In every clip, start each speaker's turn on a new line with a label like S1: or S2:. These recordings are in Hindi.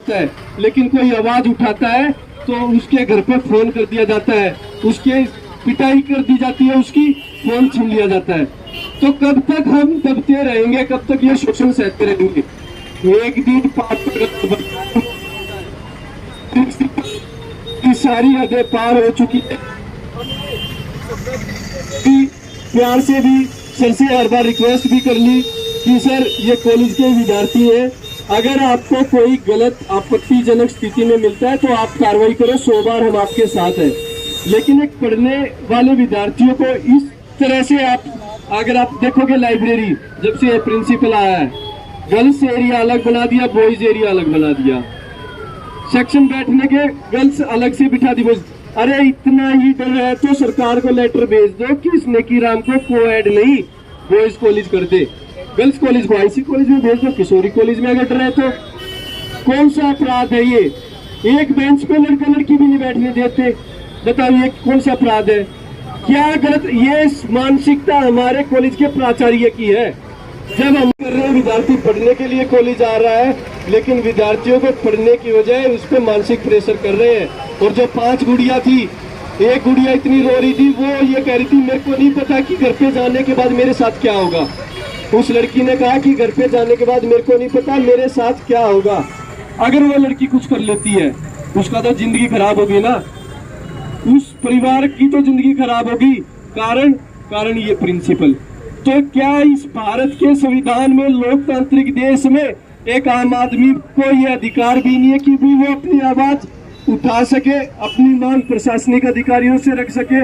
S1: सकता है, लेकिन कोई आवाज उठाता है तो उसके घर पे फोन कर दिया जाता है, उसके पिटाई कर दी जाती है, उसकी फोन छीन लिया जाता है। तो कब तक हम दबते रहेंगे, कब तक ये शोषण सहते रहेंगे? एक दिन की सारी हदें पार हो चुकी है। प्यार से भी सर से हर बार रिक्वेस्ट भी कर ली कि सर ये कॉलेज के विद्यार्थी हैं, अगर आपको कोई गलत आपत्तिजनक स्थिति में मिलता है तो आप कार्रवाई करो, 100 बार हम आपके साथ हैं। लेकिन एक पढ़ने वाले विद्यार्थियों को इस तरह से अगर आप देखोगे, लाइब्रेरी जब से प्रिंसिपल आया है, गर्ल्स एरिया अलग बना दिया, बॉयज एरिया अलग बना दिया, सेक्शन बैठने के गर्ल्स अलग से बिठा दी बॉयज। अरे इतना ही डर है तो सरकार को लेटर भेज दो कि इस नेकीराम को कोएड नहीं बॉयज कॉलेज कर दे, गर्ल्स कॉलेज को आईसी कॉलेज में भेज दो, किशोरी कॉलेज में अगर डर है तो। कौन सा अपराध है ये? एक बेंच पे लड़का लड़की भी नहीं बैठने देते, बताओ ये कौन सा अपराध है? क्या गलत ये मानसिकता हमारे कॉलेज के प्राचार्य की है? जब हम कर रहे हैं विद्यार्थी पढ़ने के लिए कॉलेज आ रहा है, लेकिन विद्यार्थियों को पढ़ने की बजाय उस पर मानसिक प्रेशर कर रहे हैं। और जो 5 गुड़िया थी, एक गुड़िया इतनी रो रही थी, वो ये कह रही थी मेरे को नहीं पता कि घर पे जाने के बाद मेरे साथ क्या होगा। उस लड़की ने कहा कि घर पे जाने के बाद मेरे को नहीं पता मेरे साथ क्या होगा। अगर वो लड़की कुछ कर लेती है, उसका तो जिंदगी खराब होगी ना, उस परिवार की तो जिंदगी खराब होगी। कारण ये प्रिंसिपल। तो क्या इस भारत के संविधान में, लोकतांत्रिक देश में, एक आम आदमी को यह अधिकार भी नहीं है कि भी वो अपनी आवाज उठा सके, अपनी मांग प्रशासनिक अधिकारियों से रख सके?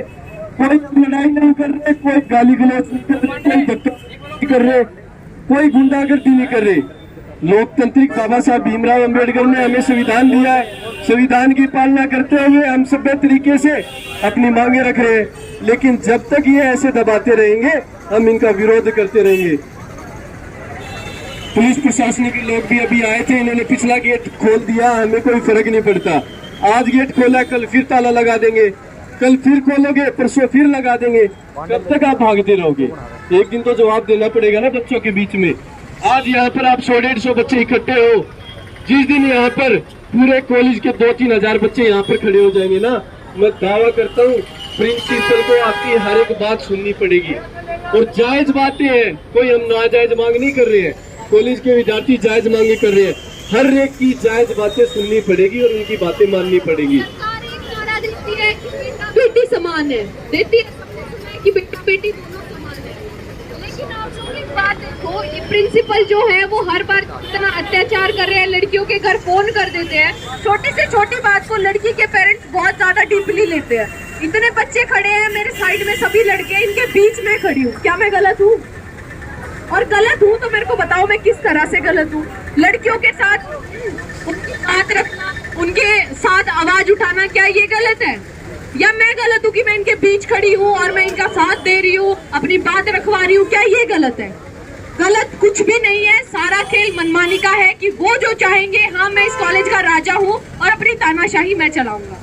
S1: कोई लड़ाई नहीं कर रहे, कोई गाली गलौज नहीं कर रहे, कोई धक्का नहीं कर रहे, कोई गुंडागर्दी नहीं कर रहे। लोकतांत्रिक बाबा साहब भीमराव अंबेडकर ने हमें संविधान दिया है, संविधान की पालना करते हुए हम सभ्य तरीके से अपनी मांगे रख रहे हैं। लेकिन जब तक ये ऐसे दबाते रहेंगे, हम इनका विरोध करते रहेंगे। पुलिस प्रशासन के लोग भी अभी आए थे, इन्होंने पिछला गेट खोल दिया, हमें कोई फर्क नहीं पड़ता। आज गेट खोला, कल फिर ताला लगा देंगे, कल फिर खोलोगे, परसों फिर लगा देंगे। कब तक आप भागते रहोगे? एक दिन तो जवाब देना पड़ेगा ना बच्चों के बीच में। आज यहाँ पर आप 100-150 बच्चे इकट्ठे हो, जिस दिन यहाँ पर पूरे कॉलेज के 2-3 हजार बच्चे यहाँ पर खड़े हो जाएंगे ना, मैं दावा करता हूँ प्रिंसिपल को आपकी हर एक बात सुननी पड़ेगी। और जायज बातें हैं, कोई हम नाजायज मांग नहीं कर रहे हैं, कॉलेज के विद्यार्थी जायज मांगे कर रहे हैं। हर एक की जायज बातें सुननी पड़ेगी और उनकी बातें माननी पड़ेगी।
S2: बेटी समान है, देती है कि बेटी दोनों समान है, लेकिन आप लोग एक बात देखो, ये प्रिंसिपल जो है वो हर बार इतना अत्याचार कर रहे हैं, लड़कियों के घर फोन कर देते हैं, छोटी से छोटी बात को लड़की के पेरेंट्स बहुत ज्यादा डीपली लेते हैं। इतने बच्चे खड़े हैं मेरे साइड में, सभी लड़के, इनके बीच में खड़ी हूँ, क्या मैं गलत हूँ? और गलत हूँ तो मेरे को बताओ मैं किस तरह से गलत हूँ? लड़कियों के साथ उनकी बात रखना, उनके साथ आवाज उठाना, क्या ये गलत है? या मैं गलत हूँ कि मैं इनके बीच खड़ी हूँ और मैं इनका साथ दे रही हूँ, अपनी बात रखवा रही हूँ, क्या ये गलत है? गलत कुछ भी नहीं है, सारा खेल मनमानी का है कि वो जो चाहेंगे, हाँ मैं इस कॉलेज का राजा हूँ और अपनी तानाशाही मैं चलाऊंगा,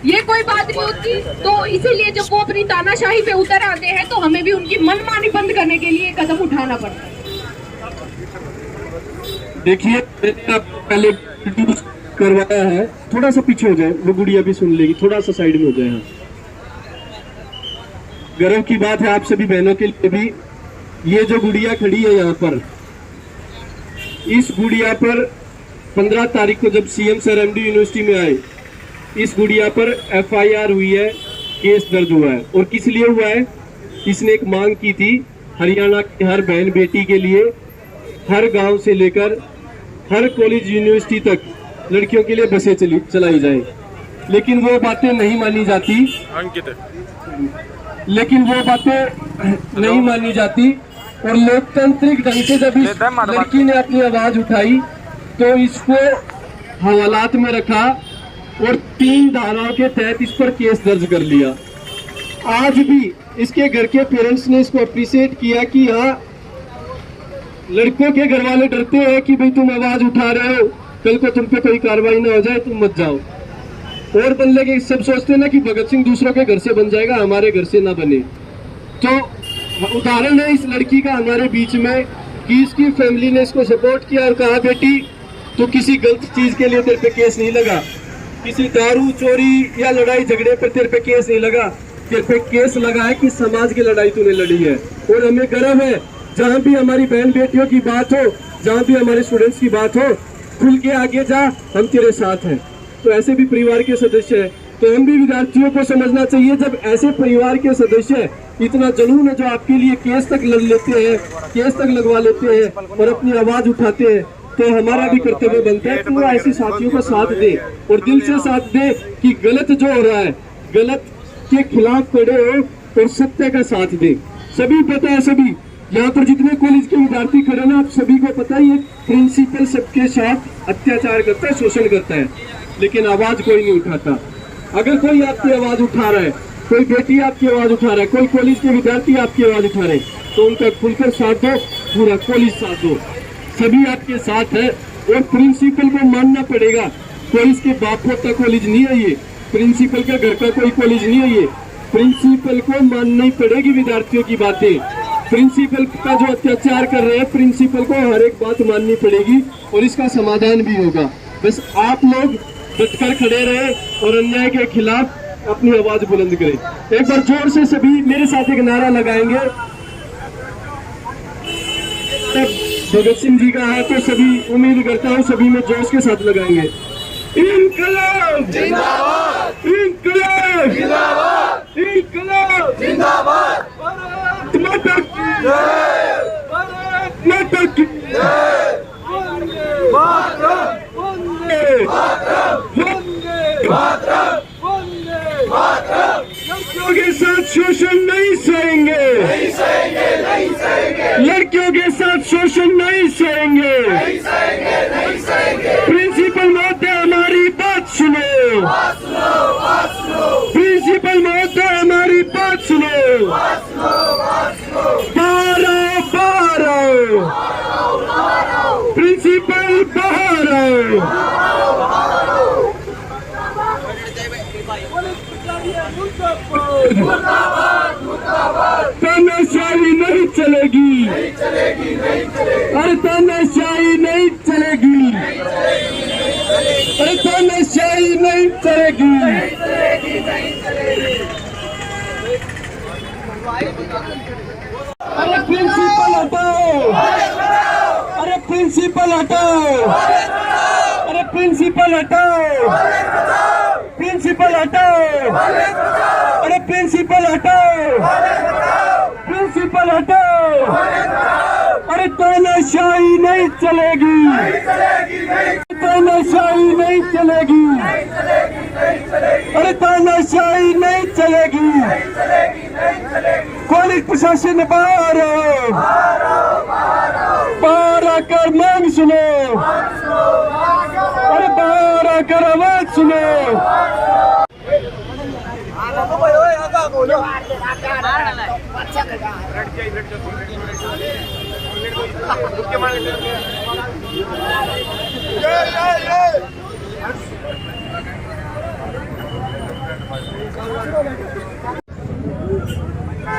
S2: ये कोई बात नहीं होती। तो इसीलिए जब वो अपनी तानाशाही पे उतर आते हैं तो हमें भी उनकी मनमानी बंद करने के लिए कदम उठाना पड़ता है।
S1: देखिए पहले करवाया है, थोड़ा सा पीछे हो जाए, वो गुड़िया भी सुन लेगी, थोड़ा सा साइड में हो जाए। गर्व की बात है आप सभी बहनों के लिए भी, ये जो गुड़िया खड़ी है यहाँ पर, इस गुड़िया पर 15 तारीख को जब सीएम सर एमडी यूनिवर्सिटी में आए, इस गुड़िया पर एफआईआर हुई है, केस दर्ज हुआ है। और किस लिए हुआ है? इसने एक मांग की थी, हरियाणा की हर बहन बेटी के लिए हर गांव से लेकर हर कॉलेज यूनिवर्सिटी तक लड़कियों के लिए बसें चलाई जाए। लेकिन वो बातें नहीं मानी जाती, और लोकतांत्रिक ढंग से जब इस लड़की ने अपनी आवाज उठाई तो इसको हवालात में रखा और 3 धाराओं के तहत इस पर केस दर्ज कर लिया। आज भी इसके घर के पेरेंट्स ने इसको अप्रिशिएट किया कि हाँ, लड़कों के घर वाले डरते हैं कि भाई तुम आवाज उठा रहे हो, कल को तुम पे कोई कार्रवाई ना हो जाए, तुम मत जाओ। और बदले के सब सोचते हैं ना कि भगत सिंह दूसरों के घर से बन जाएगा, हमारे घर से ना बने। तो उदाहरण है इस लड़की का हमारे बीच में कि इसकी फैमिली ने इसको सपोर्ट किया और कहा बेटी तो किसी गलत चीज के लिए तेरे पे केस नहीं लगा, किसी दारू चोरी या लड़ाई झगड़े पर तेरे पे केस नहीं लगा, तेरे पे केस लगा है कि समाज की लड़ाई तूने लड़ी है। और हमें गर्व है, जहाँ भी हमारी बहन बेटियों की बात हो, जहाँ भी हमारे स्टूडेंट्स की बात हो, खुल के आगे जा, हम तेरे साथ हैं। तो ऐसे भी परिवार के सदस्य हैं, तो हम भी विद्यार्थियों को समझना चाहिए, जब ऐसे परिवार के सदस्य इतना जुनून है जो आपके लिए केस तक लड़ लेते हैं, केस तक लगवा लेते हैं और अपनी आवाज उठाते हैं, तो हमारा भी कर्तव्य बनता है पूरा ऐसे साथियों का साथ दे और दिल से साथ दे कि गलत जो हो रहा है, गलत के खिलाफ खड़े हो और सत्य का साथ दे। सभी पता है, सभी यहाँ पर जितने कॉलेज के विद्यार्थी खड़े ना, आप सभी को पता है ये प्रिंसिपल सबके साथ अत्याचार करता है, शोषण करता है, लेकिन आवाज कोई नहीं उठाता। अगर कोई आपकी आवाज उठा रहा है, कोई बेटी आपकी आवाज उठा रहा है, कोई कॉलेज के विद्यार्थी आपकी आवाज उठा रहे, तो उनका खुलकर साथ दो, पूरा कॉलेज साथ दो, सभी आपके साथ है। और प्रिंसिपल को मानना पड़ेगा, कोई इसके बाप होता कॉलेज नहीं है ये, प्रिंसिपल का घर का कोई कॉलेज नहीं है ये, प्रिंसिपल को माननी पड़ेगी विद्यार्थियों की बातें। प्रिंसिपल का जो अत्याचार कर रहे हैं, प्रिंसिपल को हर एक बात माननी पड़ेगी और इसका समाधान भी होगा। बस आप लोग डटकर खड़े रहे और अन्याय के खिलाफ अपनी आवाज बुलंद करें। एक बार जोर से सभी मेरे साथ एक नारा लगाएंगे, तब भगत सिंह जी का है तो सभी उम्मीद करता हूँ सभी में जोश के साथ लगाएंगे। इनकलाब जिंदाबाद, इनकलाब जिंदाबाद, इनकलाब जिंदाबाद, भारत माता की जय, भारत माता की जय, वंदे मातरम, वंदे मातरम, वंदे मातरम, वंदे मातरम। लड़कियों के साथ शोषण नहीं सहेंगे, नहीं सहेंगे, नहीं सहेंगे, लड़कियों के साथ शोषण नहीं सहेंगे, नहीं सहेंगे, नहीं सहेंगे। प्रिंसिपल महोदय हमारी बात सुनो, बात सुनो, बात सुनो। प्रिंसिपल महोदय हमारी बात सुनो, बात सुनो, बात सुनो। बाहर आओ, बाहर आओ, प्रिंसिपल बाहर आओ। तानाशाही नहीं चलेगी, नहीं चलेगी, नहीं चलेगी। अरे तानाशाही नहीं चलेगी, नहीं चलेगी, नहीं चलेगी। अरे तानाशाही नहीं चलेगी, नहीं चलेगी, नहीं चलेगी। अरे प्रिंसिपल हटाओ, अरे प्रिंसिपल हटाओ, अरे प्रिंसिपल हटाओ, प्रिंसिपल हटाओ, अरे प्रिंसिपल हटाओ, प्रिंसिपल हटाओ। अरे तानाशाही नहीं चलेगी, तानाशाही नहीं चलेगी, अरे तानाशाही नहीं चलेगी। कॉलेज प्रशासन बाहर आओ, बाहर आकर मांग सुनो, अरे बाहर आकर आवाज सुनो।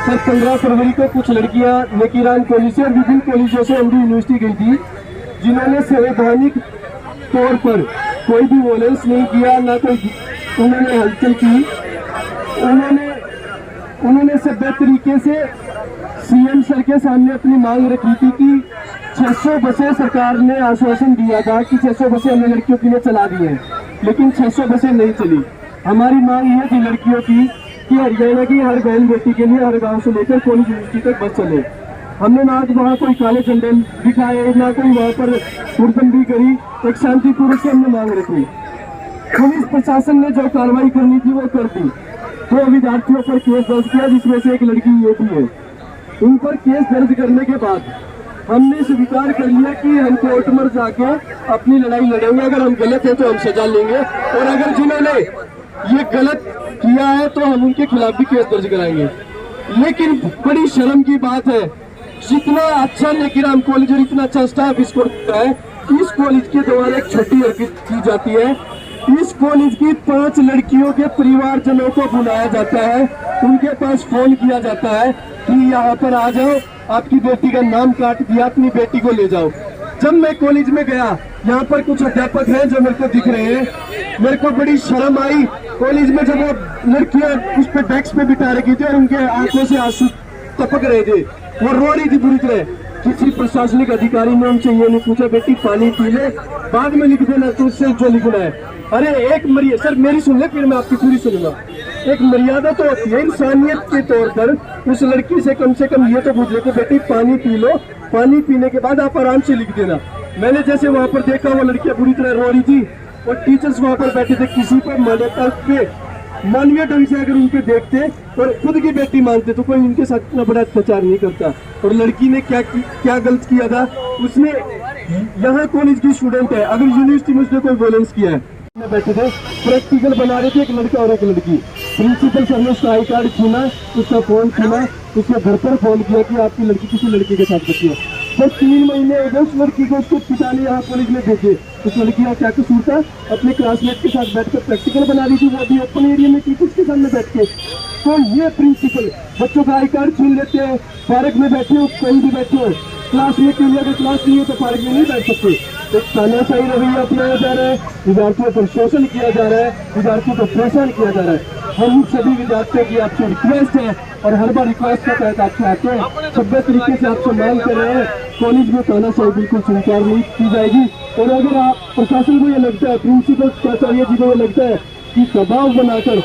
S1: सर 15 फरवरी को कुछ लड़कियां नेकीरान कॉलेज से और विभिन्न कॉलेजों से एमडी यूनिवर्सिटी गई थी, जिन्होंने संवैधानिक तौर पर कोई भी वॉयलेंस नहीं किया, ना कोई उन्होंने हलचल की। उन्होंने सभ्य तरीके से सीएम सर के सामने अपनी मांग रखी थी कि 600 बसें सरकार ने आश्वासन दिया था कि 600 बसें हमने लड़कियों के लिए चला दी हैं, लेकिन 600 बसें नहीं चली। हमारी मांग ये थी लड़कियों की कि हरियाणा की हर बहन बेटी के लिए हर गांव से लेकर कॉलेज यूनिवर्सिटी तक बस चले। हमने ना वहाँ कोई काले झंडे दिखाए, ना कोई वहाँ पर हुड़दंगी करी, एक शांतिपूर्वक से हमने मांग रखी। पुलिस प्रशासन ने जो कार्रवाई करनी थी वो कर दी, 2 विद्यार्थियों पर केस दर्ज किया, जिसमें से एक लड़की ये भी है। उन पर केस दर्ज करने के बाद हमने स्वीकार कर लिया कि हम कोर्ट में जाके अपनी लड़ाई लड़ेंगे, अगर हम गलत है तो हम सजा लेंगे, और अगर जिन्होंने ये गलत किया है तो हम उनके खिलाफ भी केस दर्ज कराएंगे। लेकिन बड़ी शर्म की बात है, जितना अच्छा नेकीराम कॉलेज और इतना अच्छा स्टाफ इसको है, इस कॉलेज के द्वारा एक छोटी हरकत की जाती है। इस कॉलेज की 5 लड़कियों के परिवारजनों को बुलाया जाता है, उनके पास फोन किया जाता है कि यहाँ पर आ जाओ, आपकी बेटी का नाम काट दिया, अपनी बेटी को ले जाओ। जब मैं कॉलेज में गया, यहाँ पर कुछ अध्यापक हैं जो मेरे को दिख रहे हैं। मेरे को बड़ी शर्म आई कॉलेज में जब वो लड़कियां उस पे डेस्क पे बिठा रखी थी और उनके आंखों से आंसू टपक रहे थे, वो रो रही थी बुरी तरह। किसी प्रशासनिक अधिकारी ने उनसे ये नहीं पूछा बेटी पानी पी ले, बाद में लिख देना तो उससे जो लिखना है। अरे एक मर्यादा, सर मेरी सुन ले फिर मैं आपकी पूरी सुनूंगा। एक मर्यादा तो होती है इंसानियत के तौर पर। उस लड़की से कम ये तो पूछ ले कि बेटी पानी पी लो, पानी पीने के बाद आप आराम से लिख देना। मैंने जैसे वहां पर देखा वो लड़कियां बुरी तरह रो रही थी और टीचर्स वहां पर बैठे थे। किसी पर मान्यता पे मानवीय ढंग से अगर उनके देखते और खुद की बेटी मानते तो कोई उनके साथ इतना बड़ा अत्याचार नहीं करता। और लड़की ने क्या गलत किया था, उसने यहाँ कॉलेज की स्टूडेंट है, अगर यूनिवर्सिटी में उसने कोई वॉयलेंस किया है। बैठे थे प्रैक्टिकल बना रहे थे, एक लड़का और एक लड़की। प्रिंसिपल सर ने उसका आई कार्ड छीना, उसका फोन छीना, उसके घर पर फोन किया कि आपकी लड़की किसी लड़के के साथ बची है। तो 3 महीने हो गए उस लड़की को, उसको पिता ने यहाँ कॉलेज में भेजे। उस लड़की का क्या कसूर था, अपने क्लासमेट के साथ बैठकर प्रैक्टिकल बना रही थी, वो भी ओपन एरिया में टीचर्स के सामने बैठ के। तो ये प्रिंसिपल बच्चों का आई कार्ड छीन लेते हैं, पार्क में बैठे हो कहीं भी बैठे हो, क्लास में क्यों अगर क्लास नहीं हो तो पार्क में नहीं बैठ सकते। एक तानाशाही रवैया अपनाया जा रहा है, विद्यार्थियों पर शोषण किया जा रहा है, विद्यार्थियों पर प्रेषण किया जा रहा है। हम सभी विद्यार्थियों की आपसे रिक्वेस्ट है और हर बार रिक्वेस्ट के तहत आपसे आते हैं, सभ्य तरीके से आपसे मांग कर रहे हैं, कॉलेज में तानाशाही बिल्कुल स्वीकार नहीं की जाएगी। और अगर आप प्रशासन को ये लगता है, प्रिंसिपल प्राचार्य जी को ये लगता है कि दबाव बनाकर